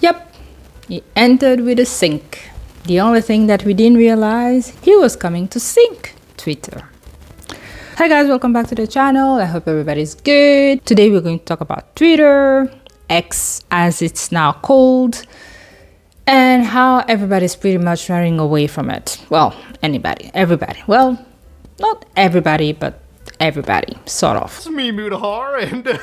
Yep, he entered with a sink. The only thing that we didn't realize, he was coming to sink Twitter. Hi guys, welcome back to the channel. I hope everybody's good. Today we're going to talk about Twitter, X as it's now called, and how everybody's pretty much running away from it. Well, everybody. Well, not everybody, but everybody, sort of. It's me, Mutahar, and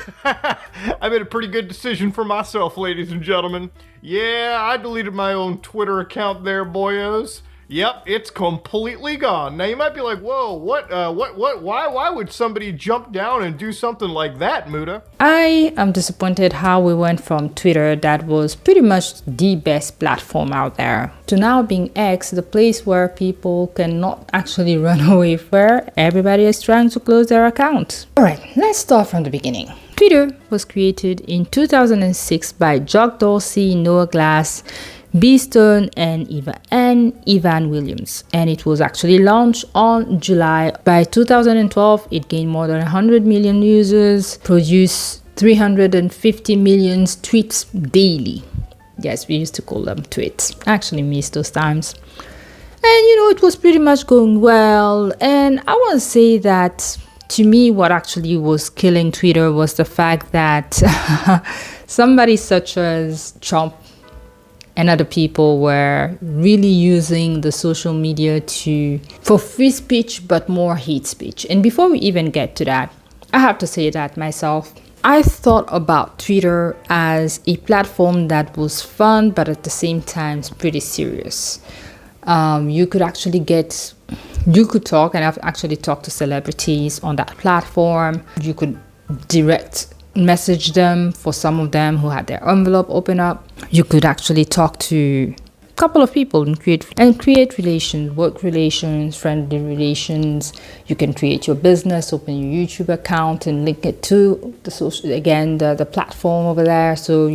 I made a pretty good decision for myself, ladies and gentlemen. Yeah, I deleted my own Twitter account there, boyos. Yep, it's completely gone. Now you might be like, whoa, why would somebody jump down and do something like that, Muta? I am disappointed how we went from Twitter, that was pretty much the best platform out there, to now being X, the place where people cannot actually run away, where everybody is trying to close their account. Alright, let's start from the beginning. Twitter was created in 2006 by Jack Dorsey, Noah Glass, B. Stone, and Evan Williams, and it was actually launched on July. By 2012, it gained more than 100 million users, produced 350 million tweets daily. Yes, we used to call them tweets. I actually missed those times. And it was pretty much going well. And I want to say that to me, what actually was killing Twitter was the fact that somebody such as Trump and other people were really using the social media for free speech, but more hate speech. And before we even get to that, I have to say that myself, I thought about Twitter as a platform that was fun, but at the same time pretty serious. You could talk, and I've actually talked to celebrities on that platform. You could direct message them, for some of them who had their envelope open up. You could actually talk to a couple of people and create relations, work relations, friendly relations. You can create your business, open your YouTube account and link it to the platform over there. So,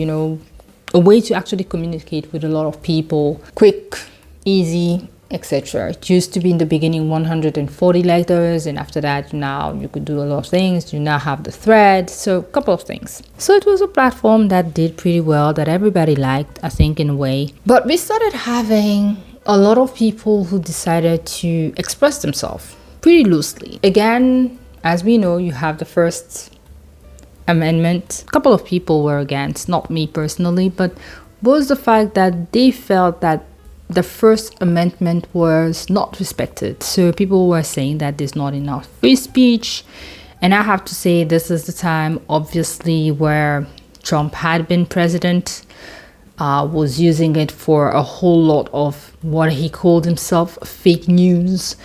a way to actually communicate with a lot of people, quick, easy, etc. It used to be in the beginning 140 letters, and after that now you could do a lot of things. You now have the thread, so a couple of things. So it was a platform that did pretty well, that everybody liked, I think, in a way. But we started having a lot of people who decided to express themselves pretty loosely. Again, as we know, you have the First Amendment. A couple of people were against, not me personally, but was the fact that they felt that the First Amendment was not respected. So people were saying that there's not enough free speech. And I have to say, this is the time, obviously, where Trump had been president, was using it for a whole lot of what he called himself fake news.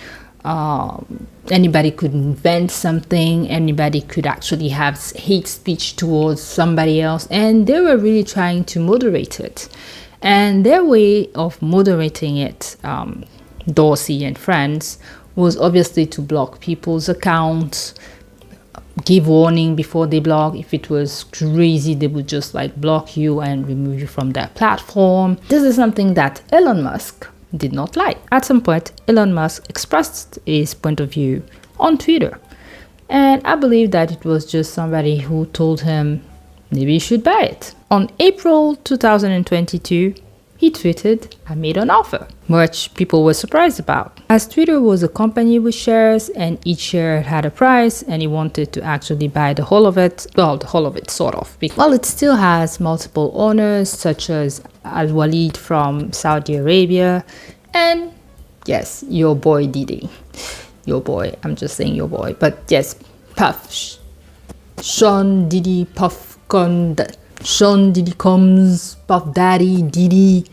Anybody could invent something, anybody could actually have hate speech towards somebody else, and they were really trying to moderate it. And their way of moderating it, Dorsey and friends, was obviously to block people's accounts, give warning before they block. If it was crazy, they would just block you and remove you from their platform. This is something that Elon Musk did not like. At some point, Elon Musk expressed his point of view on Twitter. And I believe that it was just somebody who told him, maybe you should buy it. On April 2022, he tweeted, "I made an offer," which people were surprised about. As Twitter was a company with shares and each share had a price, and he wanted to actually buy the whole of it. Well, the whole of it, sort of. Well, it still has multiple owners, such as Al-Walid from Saudi Arabia, and yes, your boy Diddy. Your boy, I'm just saying your boy. But yes, Puff, Sean Diddy, Puff Sean Diddy Combs, Puff Daddy, Diddy,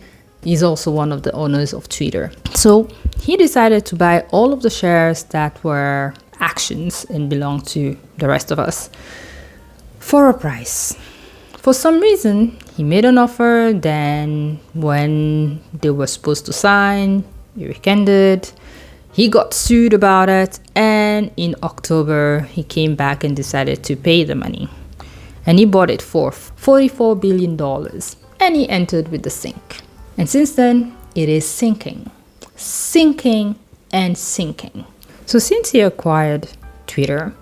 is also one of the owners of Twitter. So he decided to buy all of the shares that were actions and belonged to the rest of us for a price. For some reason, he made an offer. Then when they were supposed to sign, he rescinded. He got sued about it. And in October, he came back and decided to pay the money. And he bought it for $44 billion. And he entered with the sink. And since then, it is sinking. Sinking and sinking. So since he acquired Twitter,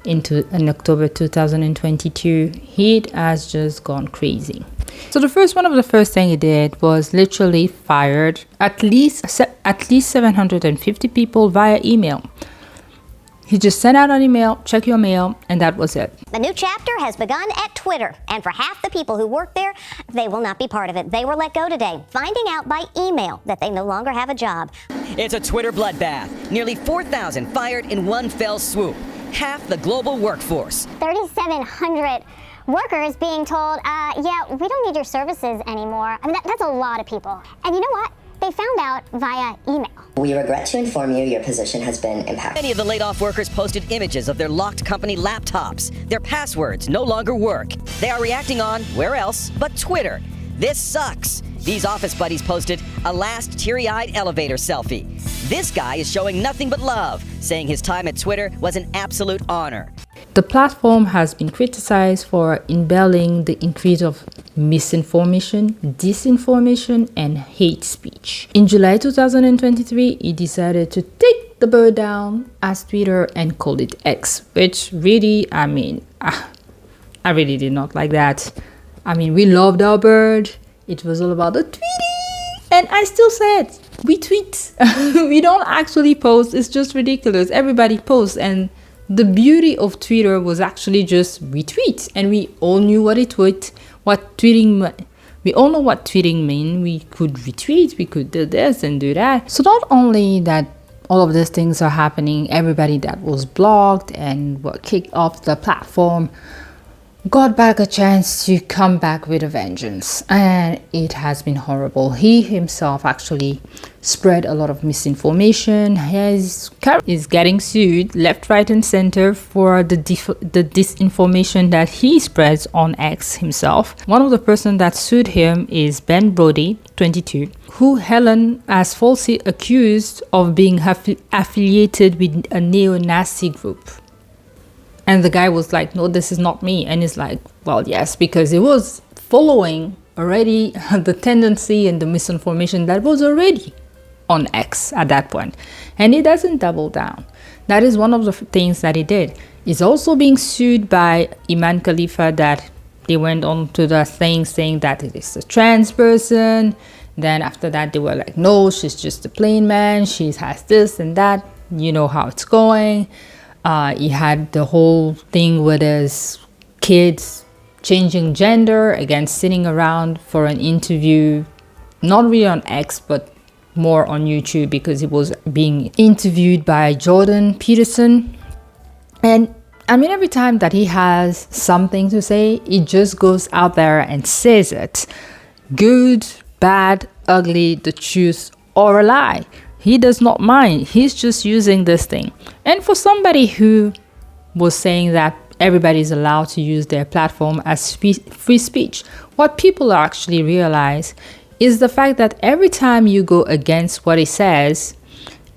in October 2022, he has just gone crazy. So one of the first thing he did was literally fired at least 750 people via email. He just sent out an email, check your mail, and that was it. The new chapter has begun at Twitter, and for half the people who work there, they will not be part of it. They were let go today, finding out by email that they no longer have a job. It's a Twitter bloodbath. Nearly 4,000 fired in one fell swoop. Half the global workforce. 3,700 workers being told, yeah, we don't need your services anymore. I mean, that's a lot of people. And you know what? They found out via email. We regret to inform you your position has been impacted. Many of the laid-off workers posted images of their locked company laptops. Their passwords no longer work. They are reacting on, where else, but Twitter. This sucks. These office buddies posted a last teary-eyed elevator selfie. This guy is showing nothing but love, saying his time at Twitter was an absolute honor. The platform has been criticized for embedding the increase of misinformation, disinformation, and hate speech. In July 2023, he decided to take the bird down as Twitter and called it X, which really, I really did not like that. I mean, we loved our bird. It was all about the tweeting. And I still said, we tweet. We don't actually post. It's just ridiculous. Everybody posts. And the beauty of Twitter was actually just retweet. And we all knew what tweeting we all know what tweeting means. We could retweet, we could do this and do that. So not only that all of these things are happening, everybody that was blocked and were kicked off the platform got back a chance to come back with a vengeance, and it has been horrible. He himself actually spread a lot of misinformation. He is getting sued left, right, and center for the disinformation that he spreads on X himself. One of the person that sued him is Ben Brody, 22, who Helen has falsely accused of being affiliated with a neo-Nazi group. And the guy was like, no, this is not me. And he's like, well, yes, because he was following already the tendency and the misinformation that was already on X at that point. And he doesn't double down. That is one of the things that he did. He's also being sued by Iman Khalifa, that they went on to the thing saying that it is a trans person. Then after that, they were like, no, she's just a plain man. She has this and that. You know how it's going. He had the whole thing with his kids changing gender, again, sitting around for an interview, not really on X, but more on YouTube, because he was being interviewed by Jordan Peterson. And I mean, every time that he has something to say, he just goes out there and says it. Good, bad, ugly, the truth, or a lie. He does not mind. He's just using this thing. And for somebody who was saying that everybody is allowed to use their platform as free speech, what people actually realize is the fact that every time you go against what he says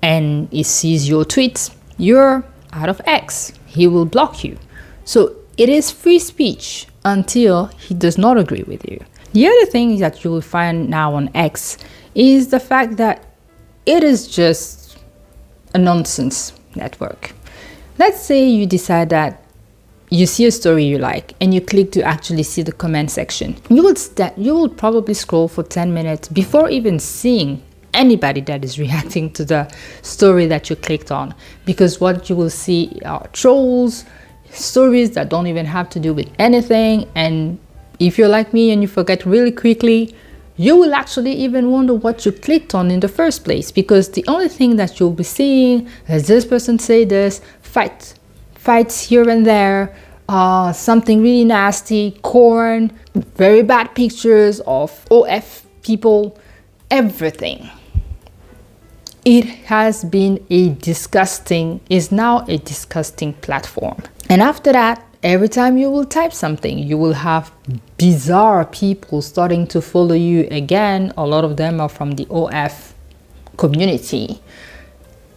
and he sees your tweets, you're out of X. He will block you. So it is free speech until he does not agree with you. The other thing that you will find now on X is the fact that it is just a nonsense network. Let's say you decide that you see a story you like and you click to actually see the comment section. You will probably scroll for 10 minutes before even seeing anybody that is reacting to the story that you clicked on, because what you will see are trolls, stories that don't even have to do with anything. And if you're like me and you forget really quickly, you will actually even wonder what you clicked on in the first place, because the only thing that you'll be seeing is this person say this, fights here and there, something really nasty, corn, very bad pictures of OF people, everything. It has been is now a disgusting platform. And after that, every time you will type something, you will have bizarre people starting to follow you again. A lot of them are from the OF community.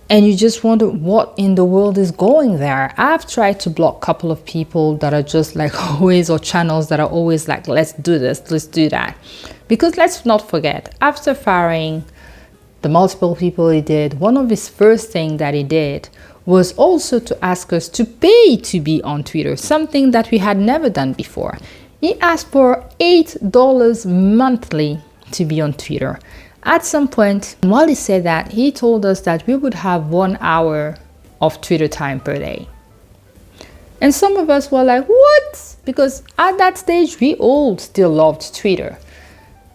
And you just wonder what in the world is going there. I've tried to block a couple of people that are just like always, or channels that are always like, let's do this, let's do that. Because let's not forget, after firing the multiple people he did, one of his first things that he did was also to ask us to pay to be on Twitter, something that we had never done before. He asked for $8 monthly to be on Twitter. At some point, while he said that, he told us that we would have 1 hour of Twitter time per day. And some of us were like, what? Because at that stage, we all still loved Twitter.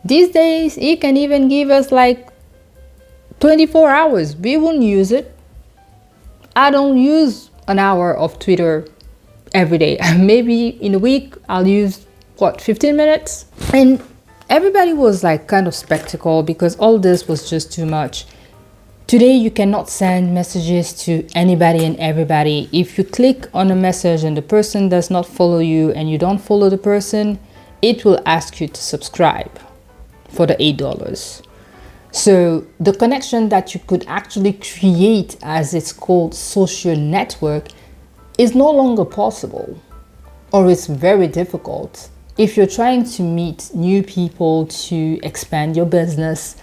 These days, he can even give us like 24 hours. We won't use it. I don't use an hour of Twitter every day. Maybe in a week, I'll use, 15 minutes? And everybody was like kind of skeptical because all this was just too much. Today, you cannot send messages to anybody and everybody. If you click on a message and the person does not follow you and you don't follow the person, it will ask you to subscribe for the $8. So the connection that you could actually create, as it's called, social network, is no longer possible, or it's very difficult. If you're trying to meet new people to expand your business,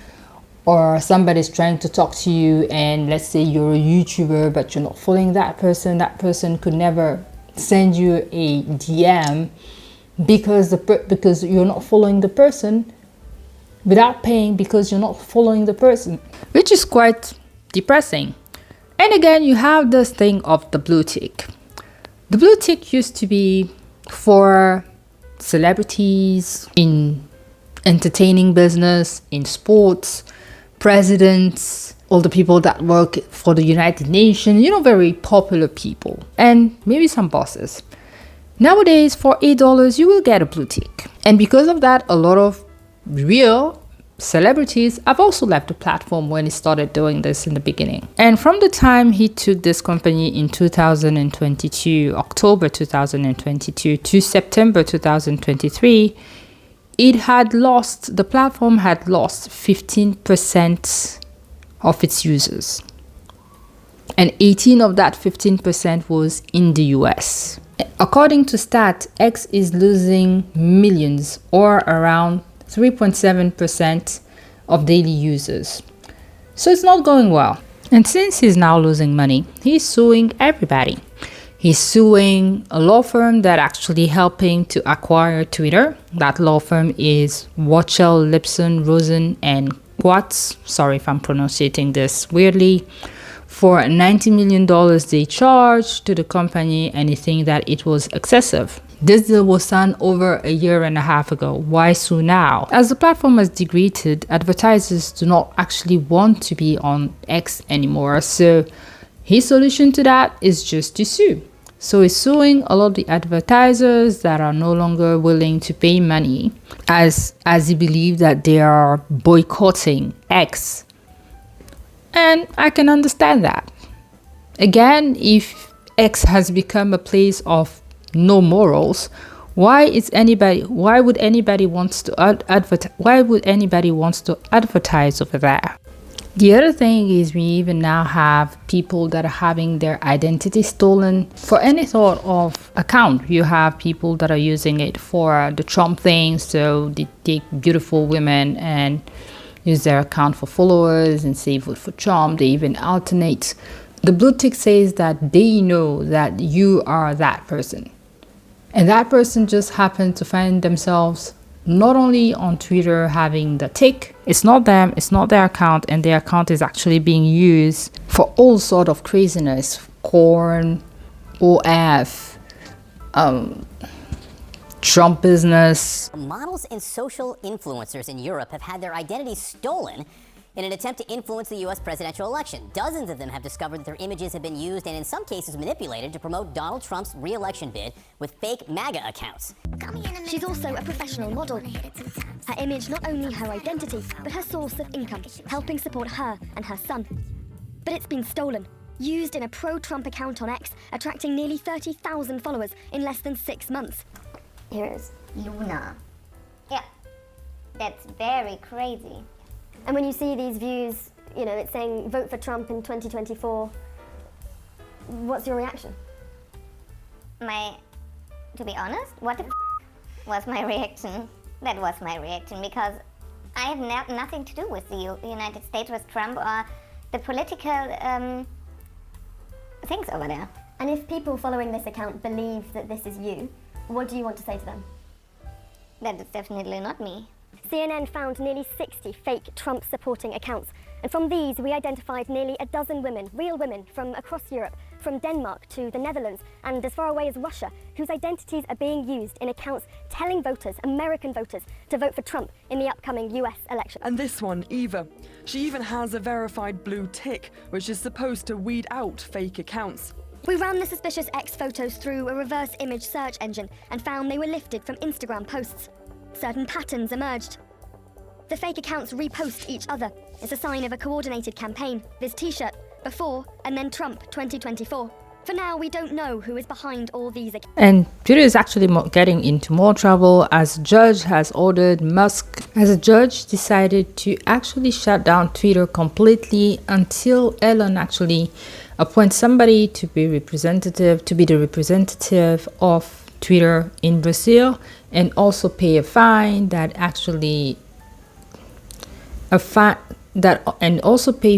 or somebody's trying to talk to you and let's say you're a YouTuber but you're not following that person could never send you a DM because you're not following the person, without paying because you're not following the person, which is quite depressing. And again, you have this thing of the blue tick. The blue tick used to be for celebrities in entertaining business, in sports, presidents, all the people that work for the United Nations, very popular people, and maybe some bosses. Nowadays, for $8, you will get a blue tick. And because of that, a lot of real celebrities have also left the platform when he started doing this in the beginning. And from the time he took this company in 2022, October 2022 to September 2023, the platform had lost 15% of its users. And 18 of that 15% was in the US. According to Stat, X is losing millions, or around 3.7% of daily users. So it's not going well. And since he's now losing money, he's suing everybody. He's suing a law firm that actually helping to acquire Twitter. That law firm is Wachel, Lipson, Rosen, and Quartz. Sorry if I'm pronouncing this weirdly. For $90 million they charged to the company, and they think that it was excessive. This deal was signed over a year and a half ago. Why sue now? As the platform has degraded, advertisers do not actually want to be on X anymore. So his solution to that is just to sue. So he's suing a lot of the advertisers that are no longer willing to pay money, as he believes that they are boycotting X. And I can understand that. Again, if X has become a place of no morals, why would anybody wants to advertise over there? The other thing is we even now have people that are having their identity stolen for any sort of account. You have people that are using it for the Trump thing, so they take beautiful women and use their account for followers and say vote for Trump. They even alternate. The blue tick says that they know that you are that person. And that person just happened to find themselves not only on Twitter having the tick, it's not them, it's not their account, and their account is actually being used for all sort of craziness, corn, OF, Trump business. Models and social influencers in Europe have had their identities stolen in an attempt to influence the US presidential election. Dozens of them have discovered that their images have been used and in some cases manipulated to promote Donald Trump's re-election bid with fake MAGA accounts. She's also a professional model. Her image not only her identity, but her source of income, helping support her and her son. But it's been stolen, used in a pro-Trump account on X, attracting nearly 30,000 followers in less than 6 months. Here's Luna. Yeah, that's very crazy. And when you see these views, it's saying vote for Trump in 2024, what's your reaction? To be honest, what the was my reaction? That was my reaction, because I have nothing to do with the United States, with Trump, or the political Thanks, over there. And if people following this account believe that this is you, what do you want to say to them? That is definitely not me. CNN found nearly 60 fake Trump-supporting accounts, and from these we identified nearly a dozen women, real women, from across Europe, from Denmark to the Netherlands, and as far away as Russia, whose identities are being used in accounts telling voters, American voters, to vote for Trump in the upcoming US election. And this one, Eva, she even has a verified blue tick, which is supposed to weed out fake accounts. We ran the suspicious X photos through a reverse image search engine and found they were lifted from Instagram posts. Certain patterns emerged. The fake accounts repost each other. It's a sign of a coordinated campaign. This t-shirt, before and then Trump 2024. For now, we don't know who is behind all these accounts. And Twitter is actually getting into more trouble as a judge has ordered decided to actually shut down Twitter completely until Elon actually appoints somebody to be the representative of Twitter in Brazil, and also pay a fine pay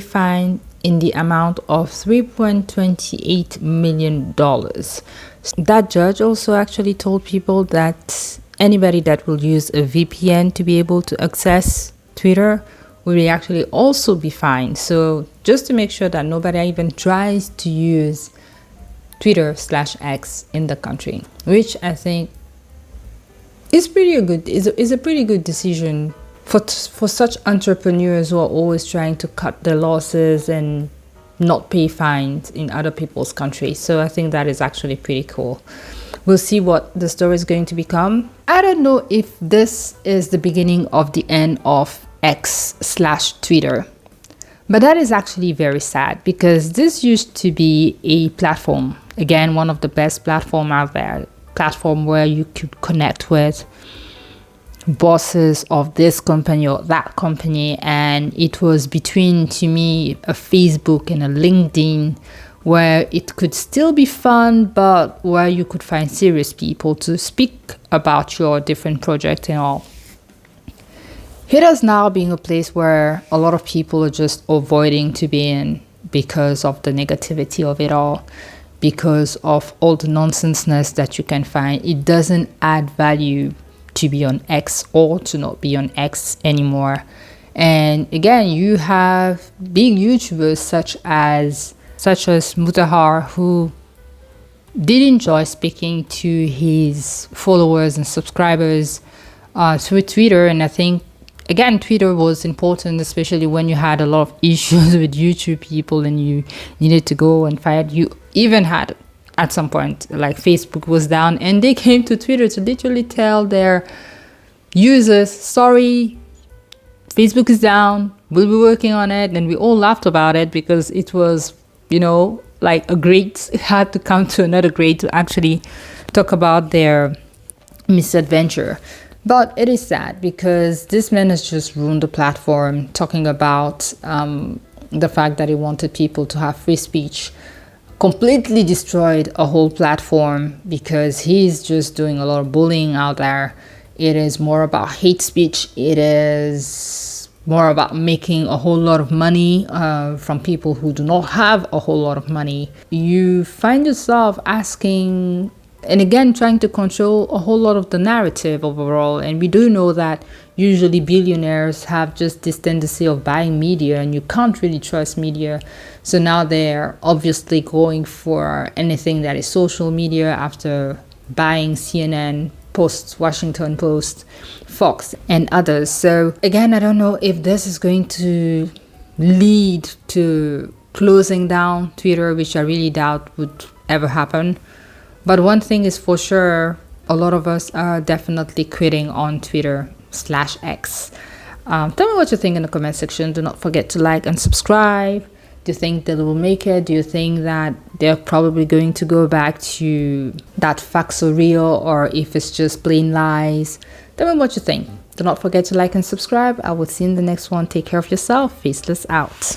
fine in the amount of $3.28 million. That judge also actually told people that anybody that will use a VPN to be able to access Twitter will actually also be fined. So just to make sure that nobody even tries to use Twitter/X in the country, which I think is a pretty good decision for such entrepreneurs who are always trying to cut their losses and not pay fines in other people's countries. So I think that is actually pretty cool. We'll see what the story is going to become. I don't know if this is the beginning of the end of X/Twitter. But that is actually very sad, because this used to be a platform. Again, one of the best platforms out there. Platform where you could connect with bosses of this company or that company. And it was between, to me, a Facebook and a LinkedIn, where it could still be fun, but where you could find serious people to speak about your different projects and all. It is now being a place where a lot of people are just avoiding to be in because of the negativity of it all, because of all the nonsenseness that you can find. It doesn't add value to be on X or to not be on X anymore. And again, you have big YouTubers such as Mutahar, who did enjoy speaking to his followers and subscribers through Twitter. And I think, again, Twitter was important, especially when you had a lot of issues with YouTube people and you needed to go and fight. You even had, at some point, like Facebook was down, and they came to Twitter to literally tell their users, sorry, Facebook is down, we'll be working on it. And we all laughed about it because it was, like a great had to come to another grade to actually talk about their misadventure. But it is sad because this man has just ruined the platform, talking about the fact that he wanted people to have free speech, completely destroyed a whole platform because he's just doing a lot of bullying out there. It is more about hate speech. It is more about making a whole lot of money from people who do not have a whole lot of money. You find yourself asking, and again, trying to control a whole lot of the narrative overall. And we do know that usually billionaires have just this tendency of buying media, and you can't really trust media. So now they're obviously going for anything that is social media after buying CNN, Post, Washington Post, Fox, and others. So again, I don't know if this is going to lead to closing down Twitter, which I really doubt would ever happen. But one thing is for sure, a lot of us are definitely quitting on Twitter/X. Tell me what you think in the comment section. Do not forget to like and subscribe. Do you think that it will make it? Do you think that they're probably going to go back to that facts are real, or if it's just plain lies? Tell me what you think. Do not forget to like and subscribe. I will see you in the next one. Take care of yourself. Faceless out.